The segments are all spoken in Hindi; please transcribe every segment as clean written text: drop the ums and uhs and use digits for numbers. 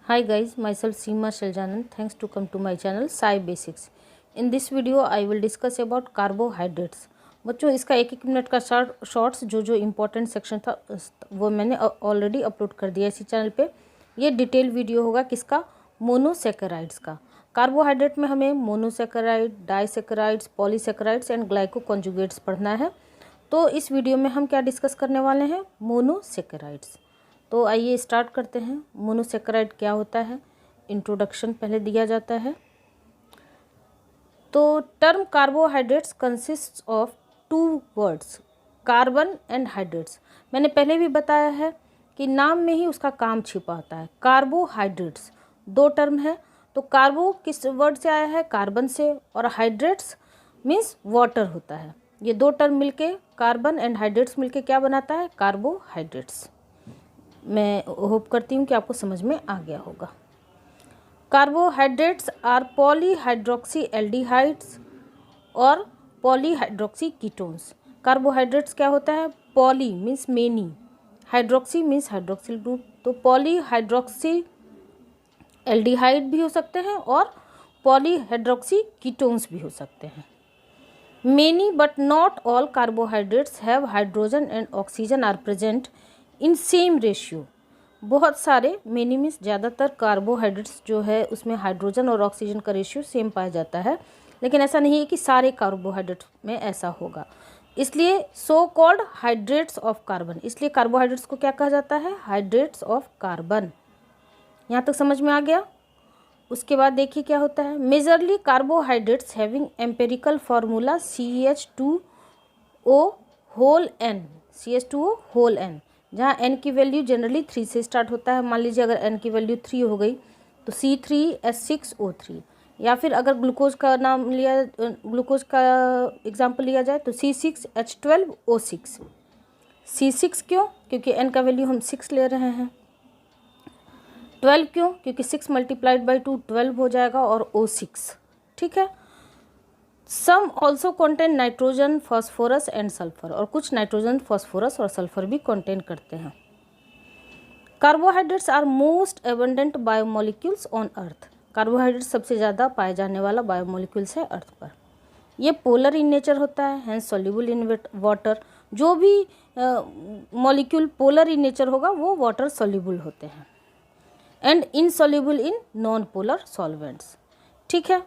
Hi guys, myself Seema Shaljanand. Thanks to come to my channel Sai Basics. In this video I will discuss about carbohydrates. बच्चों इसका एक एक मिनट का शॉर्ट्स जो इम्पोर्टेंट सेक्शन था वो मैंने ऑलरेडी अपलोड कर दिया इसी चैनल पे। ये डिटेल वीडियो होगा किसका, मोनोसेकेराइड्स का। कार्बोहाइड्रेट में हमें मोनोसेकेराइड, डाइसेकेराइड्स, पॉलीसेकेराइड्स एंड ग्लाइकोकॉन्जुगेट्स पढ़ना है। तो इस वीडियो में हम क्या डिस्कस करने वाले हैं, मोनोसेकेराइड्स। तो आइए स्टार्ट करते हैं। मोनोसेकेराइड क्या होता है, इंट्रोडक्शन पहले दिया जाता है। तो term carbohydrates consist of two words, carbon and hydrates. मैंने पहले भी बताया है कि नाम में ही उसका काम छिपा होता है। कार्बोहाइड्रेट्स दो टर्म है, तो कार्बो किस वर्ड से आया है, कार्बन से, और हाइड्रेट्स मीन्स वाटर होता है। ये दो टर्म मिलके, कार्बन एंड हाइड्रेट्स मिलके क्या बनाता है, कार्बोहाइड्रेट्स। मैं होप करती हूँ कि आपको समझ में आ गया होगा। कार्बोहाइड्रेट्स आर पॉलीहाइड्रोक्सी एल्डिहाइड्स और पॉलीहाइड्रोक्सी कीटोन्स। कार्बोहाइड्रेट्स क्या होता है, poly means many, hydroxy means hydroxyl group. तो पॉलीहाइड्रोक्सी एल्डिहाइड भी हो सकते हैं और पॉलीहाइड्रोक्सी कीटोन्स भी हो सकते हैं। Many but not all carbohydrates have hydrogen and oxygen are present in same ratio. बहुत सारे, मेनी मीन्स ज़्यादातर कार्बोहाइड्रेट्स जो है उसमें हाइड्रोजन और ऑक्सीजन का रेशियो सेम पाया जाता है, लेकिन ऐसा नहीं है कि सारे कार्बोहाइड्रेट्स में ऐसा होगा। इसलिए so called hydrates of carbon, इसलिए कार्बोहाइड्रेट्स को क्या कहा जाता है, हाइड्रेट्स ऑफ कार्बन। यहाँ तक समझ में आ गया। उसके बाद देखिए क्या होता है, majorly carbohydrates having empirical formula CH2O whole N, CH2O whole N, जहाँ n की वैल्यू जनरली 3 से स्टार्ट होता है। मान लीजिए अगर n की वैल्यू 3 हो गई तो C3H6O3, या फिर अगर ग्लूकोज का नाम लिया, ग्लूकोज का एग्जांपल लिया जाए तो C6H12O6। C6 क्यों, क्योंकि n का वैल्यू हम 6 ले रहे हैं। 12 क्यों, क्योंकि 6 मल्टीप्लाइड बाई 2 12 हो जाएगा, और O6, ठीक है। Some also contain nitrogen, phosphorus and sulphur, और कुछ नाइट्रोजन, फॉस्फोरस और सल्फर भी कंटेन करते हैं। Carbohydrates are most abundant biomolecules on earth. Carbohydrates सबसे ज़्यादा पाया जाने वाला बायोमोलिक्यूल्स है अर्थ पर। ये पोलर इन नेचर होता है, हैंस सॉल्युबल इन वाटर। जो भी मॉलिक्यूल पोलर इन नेचर होगा वो वाटर सॉल्युबल होते हैं, and insoluble in non polar solvents, ठीक है।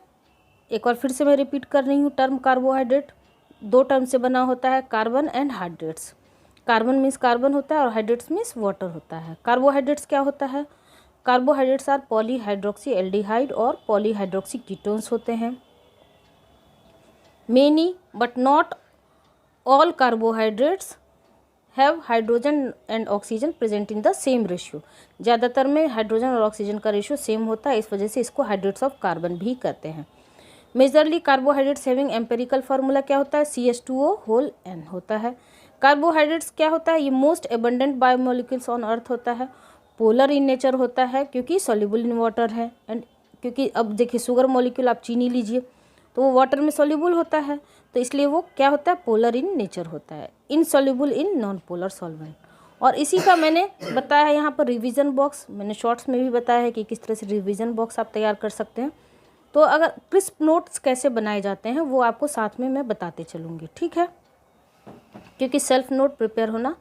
एक बार फिर से मैं रिपीट कर रही हूँ, टर्म कार्बोहाइड्रेट दो टर्म से बना होता है, carbon and hydrates. Carbon means carbon होता है और हाइड्रेट्स मीन्स वाटर होता है। कार्बोहाइड्रेट्स क्या होता है, कार्बोहाइड्रेट्स आर पॉलीहाइड्रोक्सी एल्डिहाइड और पॉलीहाइड्रोक्सी कीटोन्स होते हैं। Many but not all carbohydrates have hydrogen and oxygen present in the same ratio. ज़्यादातर में हाइड्रोजन और ऑक्सीजन का रेशियो सेम होता है, इस वजह से इसको हाइड्रेट्स ऑफ कार्बन भी कहते हैं। Majorly carbohydrates having empirical formula क्या होता है, CH2O होल N होता है। कार्बोहाइड्रेट्स क्या होता है, ये मोस्ट एबंडेंट बायोमोलिक्यूल्स ऑन अर्थ होता है। पोलर इन नेचर होता है क्योंकि सॉल्युबल इन वाटर है, एंड क्योंकि अब देखिए शुगर मॉलिक्यूल आप चीनी लीजिए तो वो वाटर में सॉल्युबल होता है, तो इसलिए वो क्या होता है, पोलर इन नेचर होता है, insoluble in non polar solvent. और इसी का मैंने बताया है यहाँ पर रिवीजन बॉक्स, मैंने शॉर्ट्स में भी बताया है कि किस तरह से रिवीजन बॉक्स आप तैयार कर सकते हैं। तो अगर क्रिस्प नोट्स कैसे बनाए जाते हैं वो आपको साथ में मैं बताते चलूँगी, ठीक है, क्योंकि सेल्फ नोट प्रिपेयर होना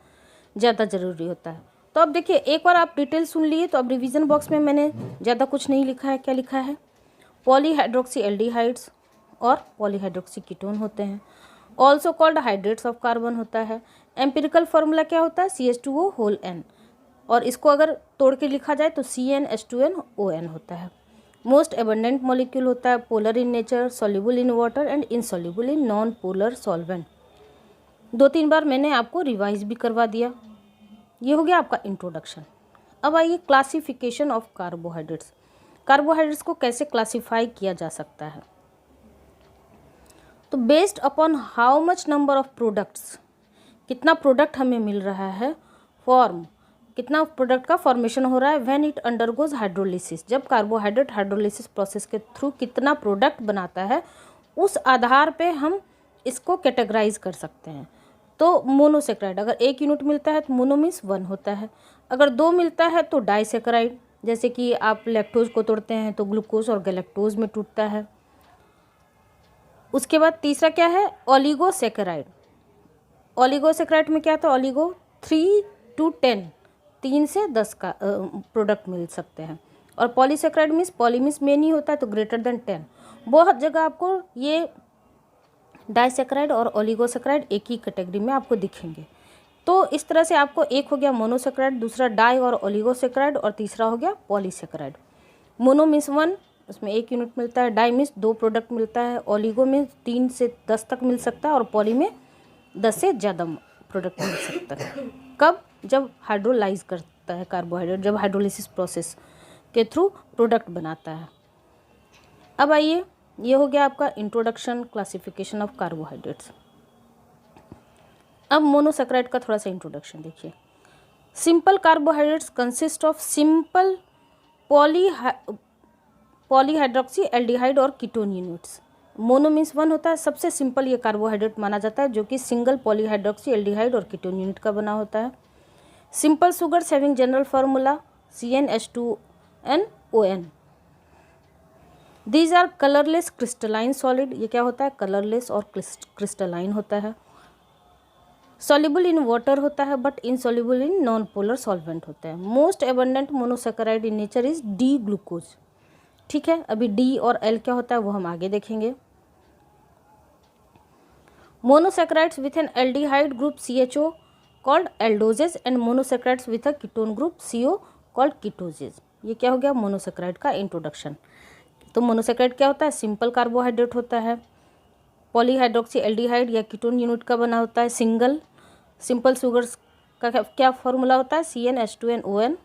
ज़्यादा ज़रूरी होता है। तो अब देखिए, एक बार आप डिटेल सुन लिए, तो अब रिवीजन बॉक्स में मैंने ज़्यादा कुछ नहीं लिखा है। क्या लिखा है, पॉलीहाइड्रोक्सी एल्डिहाइड्स और पॉलीहाइड्रोक्सी कीटोन होते हैं। Also called hydrates of carbon होता है। एम्पिरिकल फार्मूला क्या होता है, CH2O होल N, और इसको अगर तोड़ के लिखा जाए तो CnH2nOn होता है। मोस्ट एबंडेंट मॉलिक्यूल होता है, polar in nature, soluble in water and insoluble in non polar solvent. 2-3 बार मैंने आपको रिवाइज भी करवा दिया। ये हो गया आपका इंट्रोडक्शन। अब आइए क्लासिफिकेशन ऑफ कार्बोहाइड्रेट्स। कार्बोहाइड्रेट्स को कैसे क्लासीफाई किया जा सकता है, तो based upon how much number of products, कितना प्रोडक्ट हमें मिल रहा है, फॉर्म, कितना प्रोडक्ट का फॉर्मेशन हो रहा है, व्हेन इट अंडरगोज हाइड्रोलिसिस, जब कार्बोहाइड्रेट हाइड्रोलिसिस प्रोसेस के थ्रू कितना प्रोडक्ट बनाता है, उस आधार पे हम इसको कैटेगराइज कर सकते हैं। तो मोनोसेक्राइड, अगर 1 यूनिट मिलता है तो मोनो मीन्स 1 होता है, अगर 2 मिलता है तो डाइसेक्राइड, जैसे कि आप लैक्टोज को तोड़ते हैं तो ग्लूकोज और गैलेक्टोज में टूटता है। उसके बाद तीसरा क्या है, ओलिगोसेक्राइड। ओलिगोसेक्राइड में क्या था, ओलिगो 3 to 10, 3 से 10 का प्रोडक्ट मिल सकते हैं। और polysaccharide means, poly means many होता है तो ग्रेटर देन 10। बहुत जगह आपको ये डाइसेक्राइड और ओलिगोसेक्राइड एक ही कैटेगरी में आपको दिखेंगे। तो इस तरह से आपको एक हो गया मोनोसेक्राइड, दूसरा डाई और ओलिगोसेक्राइड, और तीसरा हो गया पॉलीसेक्राइड। मोनो मीन्स 1, उसमें 1 यूनिट मिलता है, डाई मीन्स 2 प्रोडक्ट मिलता है, ओलिगो में 3 से 10 तक मिल सकता है, और पॉली में 10 से ज़्यादा प्रोडक्ट मिल सकता है। कब, जब हाइड्रोलाइज करता है कार्बोहाइड्रेट, जब हाइड्रोलिसिस प्रोसेस के थ्रू प्रोडक्ट बनाता है। अब आइए, ये हो गया आपका इंट्रोडक्शन, क्लासिफिकेशन ऑफ कार्बोहाइड्रेट्स। अब मोनोसेक्राइड का थोड़ा सा इंट्रोडक्शन देखिए। Simple carbohydrates consist of simple polyhydroxy aldehyde और कीटोन यूनिट्स। मोनो मीन्स 1 होता है, सबसे सिंपल ये कार्बोहाइड्रेट माना जाता है, जो कि सिंगल पॉलीहाइड्रोक्सी एल्डिहाइड और कीटोन यूनिट का बना होता है। Simple sugars having general formula CnH2nOn। These are colourless crystalline solid. ये क्या होता है, कलरलेस और क्रिस्टलाइन होता है। सॉल्युबल इन वाटर होता है, but insoluble in non polar solvent होता है। Most abundant monosaccharide in nature is D glucose. ठीक है, अभी डी और एल क्या होता है वो हम आगे देखेंगे। Monosaccharides with an aldehyde group CHO called aldoses and monosaccharides with a ketone group CO called ketoses. ये क्या हो गया, मोनोसेक्राइड का इंट्रोडक्शन। तो मोनोसेक्राइड क्या होता है, सिंपल कार्बोहाइड्रेट होता है, पॉलीहाइड्रोक्सी एल्डिहाइड या कीटोन यूनिट का बना होता है। सिंपल शुगर्स का क्या फॉर्मूला होता है, CnH2nOn।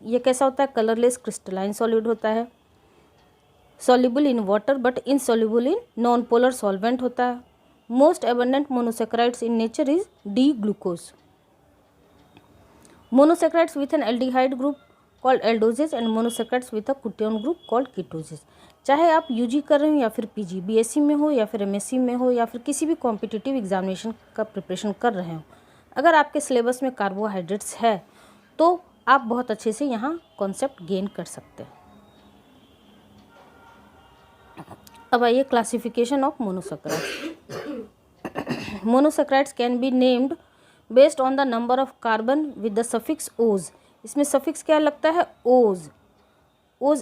ये कैसा होता है, कलरलेस क्रिस्टलाइन सॉलिड होता है। Soluble in water but insoluble in non polar solvent होता है। Most abundant monosaccharides in nature is D glucose. Monosaccharides with an aldehyde group called aldoses and monosaccharides with a ketone group called ketoses. चाहे आप UG कर रहे हो या फिर PG, BSc में हो या फिर MSc में हो या फिर किसी भी कॉम्पिटिटिव एग्जामिनेशन का प्रिपरेशन कर रहे हो, अगर आपके सिलेबस में कार्बोहाइड्रेट्स है तो आप बहुत अच्छे से यहाँ कॉन्सेप्ट गेन कर सकते हैं। अब आइए, classification of monosaccharides. Monosaccharides can be named based on the number of carbon with the suffix ओज। इसमें सफिक्स क्या लगता है, ओज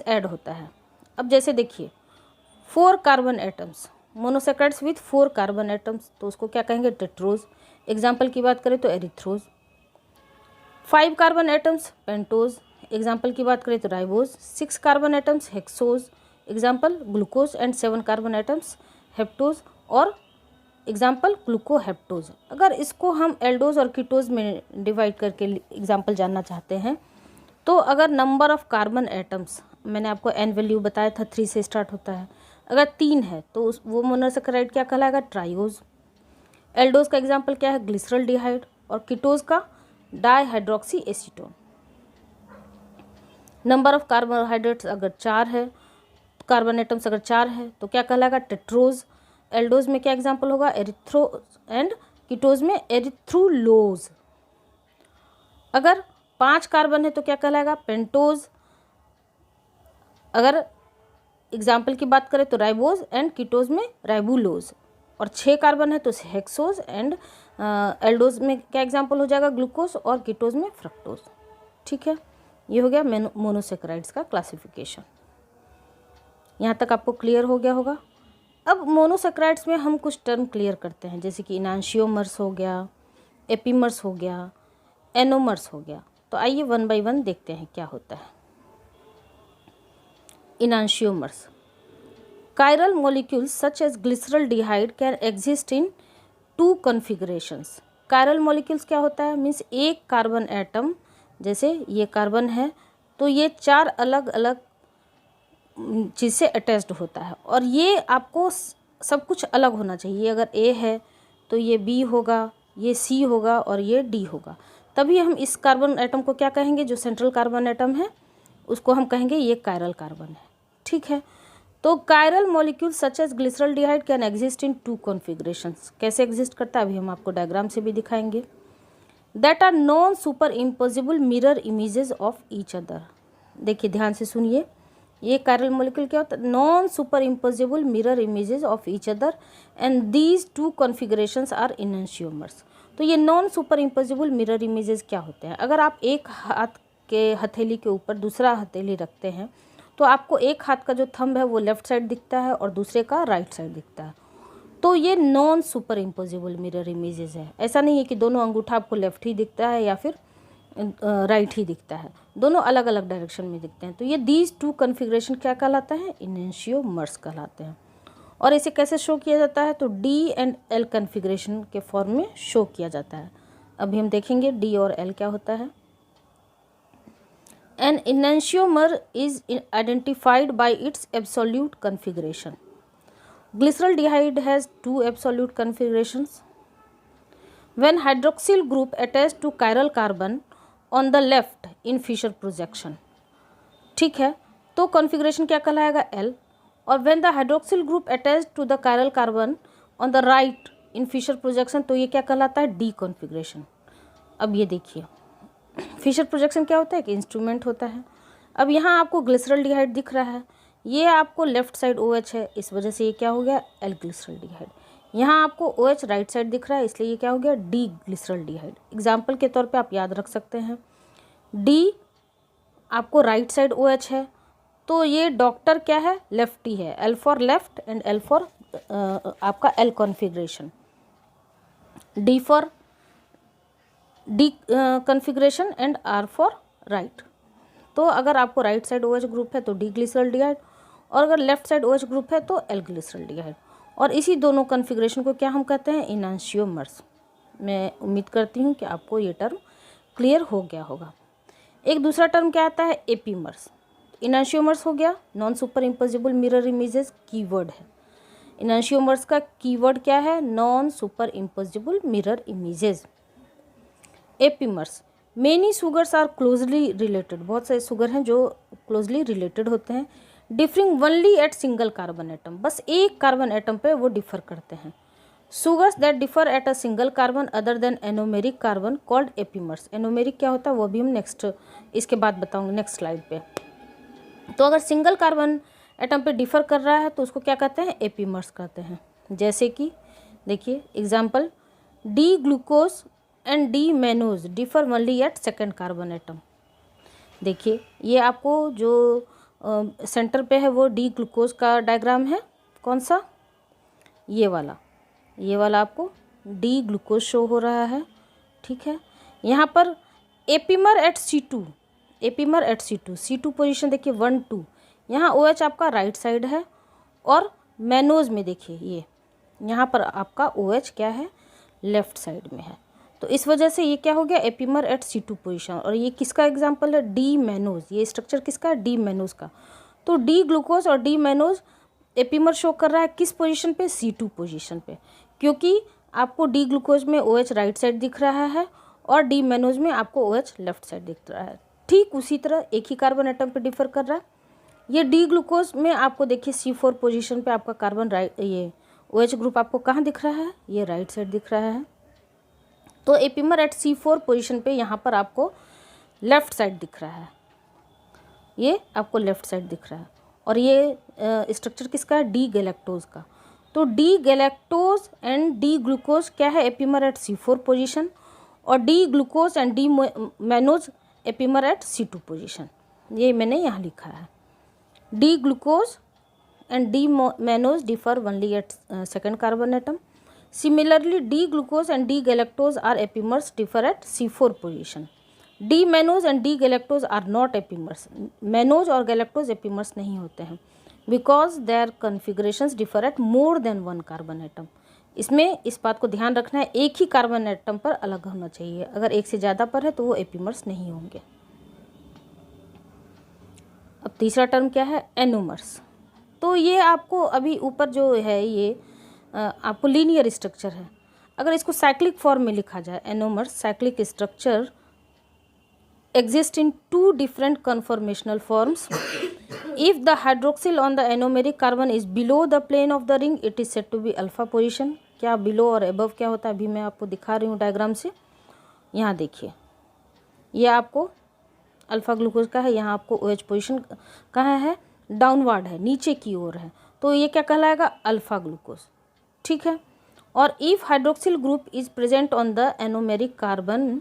ऐड होता है। अब जैसे देखिए, 4 carbon atoms, monosaccharides with 4 carbon atoms, तो उसको क्या कहेंगे, टेट्रोज। एग्जाम्पल की बात करें तो erythrose. 5 carbon atoms, pentose. Example की बात करें तो ribose. 6 carbon atoms, hexose. Example glucose. And 7 carbon atoms, heptose. और एग्जाम्पल ग्लूकोहेप्टोज। अगर इसको हम एल्डोज और कीटोज में डिवाइड करके एग्जाम्पल जानना चाहते हैं, तो अगर नंबर ऑफ कार्बन एटम्स, मैंने आपको n वैल्यू बताया था 3 से स्टार्ट होता है, अगर 3 है तो वो मोनोसेक्राइड क्या कहलाएगा, ट्राइओज। एल्डोज का एग्जाम्पल क्या है, ग्लिसरल डिहाइड। और कीटोज का dihydroxy acetone. Number of carbohydrates अगर 4 है, कार्बन एटम्स अगर 4 है तो क्या कहलाएगा, टेट्रोज। एल्डोज में क्या एग्जाम्पल होगा, एरिथ्रो। एंड कीटोज में एरिथ्रुलोज। अगर 5 कार्बन है तो क्या कहलाएगा, पेंटोज। अगर एग्जाम्पल की बात करें तो राइबोज एंड कीटोज में राइबुलोज। और 6 कार्बन है तो हेक्सोज। एंड एल्डोज में क्या एग्जाम्पल हो जाएगा, ग्लूकोज। और कीटोज में फ्रक्टोज। ठीक है, ये हो गया मोनोसेक्राइड्स का क्लासिफिकेशन। यहाँ तक आपको क्लियर हो गया होगा। अब मोनोसेक्राइड्स में हम कुछ टर्म क्लियर करते हैं, जैसे कि इनांशियोमर्स हो गया, एपीमर्स हो गया, एनोमर्स हो गया। तो आइए 1 by 1 देखते हैं क्या होता है। इनांशियोमर्स, chiral molecules such as glyceraldehyde can exist in 2 configurations। chiral molecules क्या होता है, मीन्स एक कार्बन एटम, जैसे ये कार्बन है तो ये 4 अलग अलग चीज़ से अटैच्ड होता है, और ये आपको सब कुछ अलग होना चाहिए। अगर A है तो ये B होगा, ये C होगा और ये D होगा, तभी हम इस कार्बन एटम को क्या कहेंगे, जो सेंट्रल कार्बन एटम है उसको हम कहेंगे ये कायरल कार्बन है। ठीक है, तो chiral molecule such as glyceraldehyde can exist in 2 configurations. कैसे एग्जिस्ट करता है अभी हम आपको डायग्राम से भी दिखाएंगे। That are non superimposable mirror images of each other. देखिए ध्यान से सुनिए, ये कायरल मॉलिक्यूल क्या होता है, non superimposable mirror images of each other and these 2 configurations are enantiomers. तो ये non superimposable mirror images क्या होते हैं, अगर आप एक हाथ के हथेली के ऊपर दूसरा हथेली रखते हैं तो आपको एक हाथ का जो थंब है वो लेफ्ट साइड दिखता है और दूसरे का राइट साइड दिखता है। तो ये non superimposable mirror images है। ऐसा नहीं है कि दोनों अंगूठा आपको लेफ्ट ही दिखता है या फिर राइट ही दिखता है, दोनों अलग अलग डायरेक्शन में दिखते हैं। तो ये दीज 2 कॉन्फ़िगरेशन क्या कहलाता है, इनैंशियोमर्स कहलाते हैं। और इसे कैसे शो किया जाता है, तो डी एंड एल कॉन्फ़िगरेशन के फॉर्म में शो किया जाता है। अभी हम देखेंगे डी और एल क्या होता है। An enantiomer is identified by its absolute configuration. Glyceraldehyde has 2 absolute configurations. When hydroxyl group attached to chiral carbon on the left in Fischer projection, ठीक है, तो कॉन्फ़िगरेशन क्या कहलाएगा, L। और when the hydroxyl group attached to the chiral carbon on the right in Fischer projection, तो ये क्या कहलाता है, D कॉन्फ़िगरेशन। अब ये देखिए फिशर प्रोजेक्शन क्या होता है, कि इंस्ट्रूमेंट होता है। अब यहाँ आपको ग्लिसरॉल्डिहाइड दिख रहा है, ये आपको लेफ्ट साइड OH है, इस वजह से ये क्या हो गया, एल ग्लिसरॉल्डिहाइड। यहाँ आपको OH राइट साइड दिख रहा है, इसलिए ये क्या हो गया, डी ग्लिसरॉल्डिहाइड। एग्जाम्पल के तौर पे आप याद रख सकते हैं, डी आपको राइट साइड OH है, तो ये डॉक्टर क्या है, लेफ्टी है, L for left and L for आपका L configuration, D for D configuration and R for right. तो अगर आपको राइट साइड OH ग्रुप है तो डी ग्लिसरॉल्डिहाइड, और अगर लेफ्ट साइड OH ग्रुप है तो एल ग्लिसरॉल्डिहाइड। और इसी दोनों कॉन्फ़िगरेशन को क्या हम कहते हैं, इनैंशियोमर्स। मैं उम्मीद करती हूँ कि आपको ये टर्म क्लियर हो गया होगा। एक दूसरा टर्म क्या आता है, एपीमर्स। इनैंशियोमर्स हो गया, non superimposable mirror images keyword है। इनैंशियोमर्स का कीवर्ड क्या है, non superimposable mirror images. Epimers, many sugars are closely related, बहुत सारे सुगर हैं जो क्लोजली रिलेटेड होते हैं, differing only at single carbon atom, बस एक कार्बन एटम पे वो डिफर करते हैं। Sugars that differ at a single carbon other than anomeric carbon called epimers. Anomeric क्या होता है वो भी हम नेक्स्ट इसके बाद बताऊंगे नेक्स्ट स्लाइड पे। तो अगर सिंगल कार्बन एटम पे डिफर कर रहा है तो उसको क्या कहते हैं, एपीमर्स कहते हैं। जैसे कि देखिए example, D glucose and D mannose differ only at second carbon atom. देखिए ये आपको जो सेंटर पे है वो डी ग्लूकोज का डायग्राम है, कौन सा, ये वाला आपको डी ग्लूकोज शो हो रहा है, ठीक है। यहाँ पर epimer at C2, epimer at C2 position देखिए 1 2, यहाँ OH आपका राइट साइड है, और मैनोज में देखिए ये यहाँ पर आपका OH क्या है, लेफ्ट साइड में है। तो इस वजह से ये क्या हो गया, एपीमर एट C2 पोजीशन। और ये किसका एग्जांपल है, डी मैनोज। ये स्ट्रक्चर किसका है, डी मैनोज का। तो डी ग्लूकोज और डी मैनोज एपीमर शो कर रहा है किस पोजीशन पे, C2 पोजीशन पे, क्योंकि आपको डी ग्लूकोज में OH राइट साइड दिख रहा है और डी मैनोज में आपको OH लेफ्ट साइड दिख रहा है। ठीक उसी तरह एक ही कार्बन एटम पे डिफर कर रहा है। ये डी ग्लूकोज में आपको देखिए C4 पोजीशन पे आपका कार्बन राइट, ये OH ग्रुप आपको कहाँ दिख रहा है, ये राइट साइड दिख रहा है। तो एपीमर एट C4 पोजीशन पे यहाँ पर आपको लेफ्ट साइड दिख रहा है, ये आपको लेफ्ट साइड दिख रहा है। और ये स्ट्रक्चर किसका है, डी गैलेक्टोज का। तो D galactose and D glucose क्या है, एपीमर एट C4 पोजीशन, और D glucose and D mannose epimer at C2 position. ये मैंने यहाँ लिखा है, D glucose and D mannose differ only at second carbon atom. Similarly, D-glucose and D-galactose are epimers differ at C4 position. D-mannose and D-galactose are not epimers. Mannose और galactose epimers नहीं होते हैं because their configurations differ at more than one carbon atom. इसमें इस बात को ध्यान रखना है, एक ही कार्बन एटम पर अलग होना चाहिए, अगर एक से ज़्यादा पर है तो वो एपीमर्स नहीं होंगे। अब तीसरा टर्म क्या है, एनोमर्स। तो ये आपको अभी ऊपर जो है ये आपको लीनियर स्ट्रक्चर है, अगर इसको साइक्लिक फॉर्म में लिखा जाए, anomers cyclic structure exist in two different conformational forms. If the hydroxyl on the anomeric carbon is below the plane of the ring, it is said to be alpha position. क्या below और above क्या होता है अभी मैं आपको दिखा रही हूँ डायग्राम से। यहाँ देखिए, ये आपको अल्फ़ा ग्लूकोज का है, यहाँ आपको OH पोजीशन कहाँ है, डाउनवर्ड है, नीचे की ओर है, तो ये क्या कहलाएगा, अल्फ़ा ग्लूकोज। ठीक है। और if hydroxyl group is present on the anomeric carbon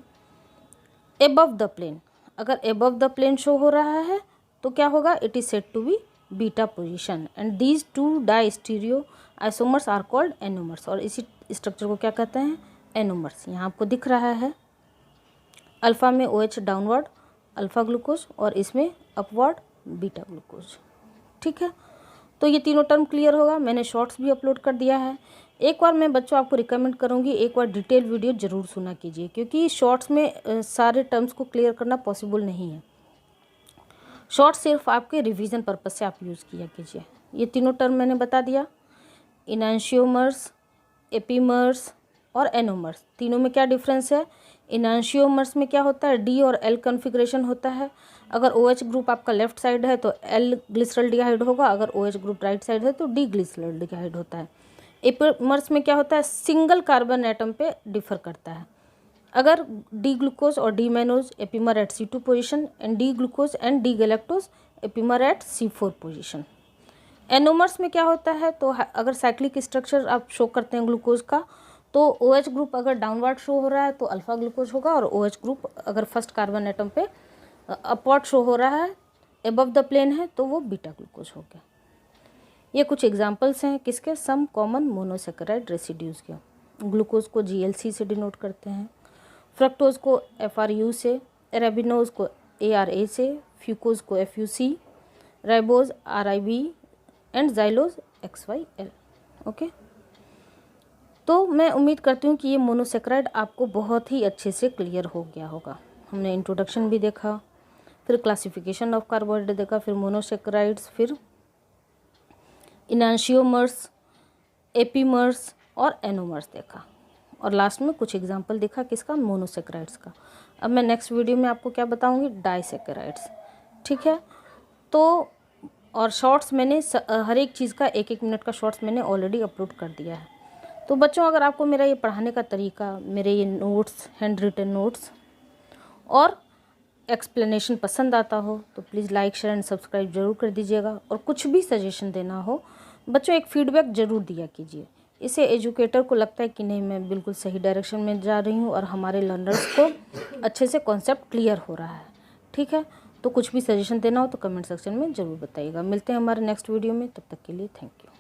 above the plane, अगर एबव द प्लेन शो हो रहा है तो क्या होगा, it is said to be beta position and these two diastereoisomers are called anomers. और इसी स्ट्रक्चर को क्या कहते हैं, एनोमर्स। यहाँ आपको दिख रहा है अल्फ़ा में OH डाउनवर्ड अल्फ़ा ग्लूकोज और इसमें अपवर्ड बीटा ग्लूकोज। ठीक है, तो ये तीनों टर्म क्लियर होगा। मैंने शॉर्ट्स भी अपलोड कर दिया है। एक बार मैं बच्चों आपको रिकमेंड करूँगी, एक बार डिटेल वीडियो ज़रूर सुना कीजिए, क्योंकि शॉर्ट्स में सारे टर्म्स को क्लियर करना पॉसिबल नहीं है। शॉर्ट्स सिर्फ आपके रिवीजन पर्पस से आप यूज़ किया कीजिए। ये तीनों टर्म मैंने बता दिया, इनांशियोमर्स, एपीमर्स और एनोमर्स। तीनों में क्या डिफरेंस है, इनांशियोमर्स में क्या होता है, डी और एल कन्फिग्रेशन होता है। अगर OH ग्रुप आपका लेफ्ट साइड है तो एल ग्लिसरल्डिहाइड होगा, अगर OH ग्रुप राइट साइड है तो डी ग्लिसरल्डिहाइड होता है। एपीमर्स में क्या होता है, सिंगल कार्बन एटम पे डिफर करता है। अगर डी ग्लूकोज और D mannose epimer at C2 position and D glucose and D galactose epimer at C4 position. Anomers में क्या होता है, तो अगर साइक्लिक स्ट्रक्चर आप शो करते हैं ग्लूकोज का, तो OH ग्रुप अगर डाउनवर्ड शो हो रहा है तो अल्फ़ा ग्लूकोज होगा, और OH ग्रुप अगर फर्स्ट कार्बन एटम पे अपवर्ड शो हो रहा है, एबव द प्लेन है, तो वो बीटा ग्लूकोज हो गया। ये कुछ एग्जांपल्स हैं किसके, सम कॉमन मोनोसेकेराइड रेसिड्यूज़ के। ग्लूकोज को GLC से डिनोट करते हैं, फ्रक्टोज को FRU से, एराबिनोज को ARA से, फ्यूकोज को FUC, ribose RIB and xylose XYL। Okay, तो मैं उम्मीद करती हूँ कि ये मोनोसेकेराइड आपको बहुत ही अच्छे से क्लियर हो गया होगा। हमने इंट्रोडक्शन भी देखा, फिर क्लासिफिकेशन ऑफ कार्बोहाइड्रेट देखा, फिर मोनोसेकेराइड्स, फिर इनांशियोमर्स, एपीमर्स और एनोमर्स देखा, और लास्ट में कुछ एग्जांपल देखा किसका, मोनोसेकेराइड्स का। अब मैं नेक्स्ट वीडियो में आपको क्या बताऊंगी, डाइसेकेराइड्स। ठीक है, तो और शॉर्ट्स मैंने हर एक चीज़ का 1-1 मिनट का शॉर्ट्स मैंने ऑलरेडी अपलोड कर दिया है। तो बच्चों, अगर आपको मेरा ये पढ़ाने का तरीका, मेरे ये नोट्स, हैंड रिटन नोट्स और एक्सप्लेनेशन पसंद आता हो तो please like, share and subscribe जरूर कर दीजिएगा। और कुछ भी सजेशन देना हो बच्चों, एक फीडबैक ज़रूर दिया कीजिए। इससे एजुकेटर को लगता है कि नहीं, मैं बिल्कुल सही डायरेक्शन में जा रही हूँ और हमारे लर्नर्स को अच्छे से कॉन्सेप्ट क्लियर हो रहा है। ठीक है, तो कुछ भी सजेशन देना हो तो कमेंट सेक्शन में ज़रूर बताइएगा। मिलते हैं हमारे नेक्स्ट वीडियो में, तब तक के लिए थैंक यू।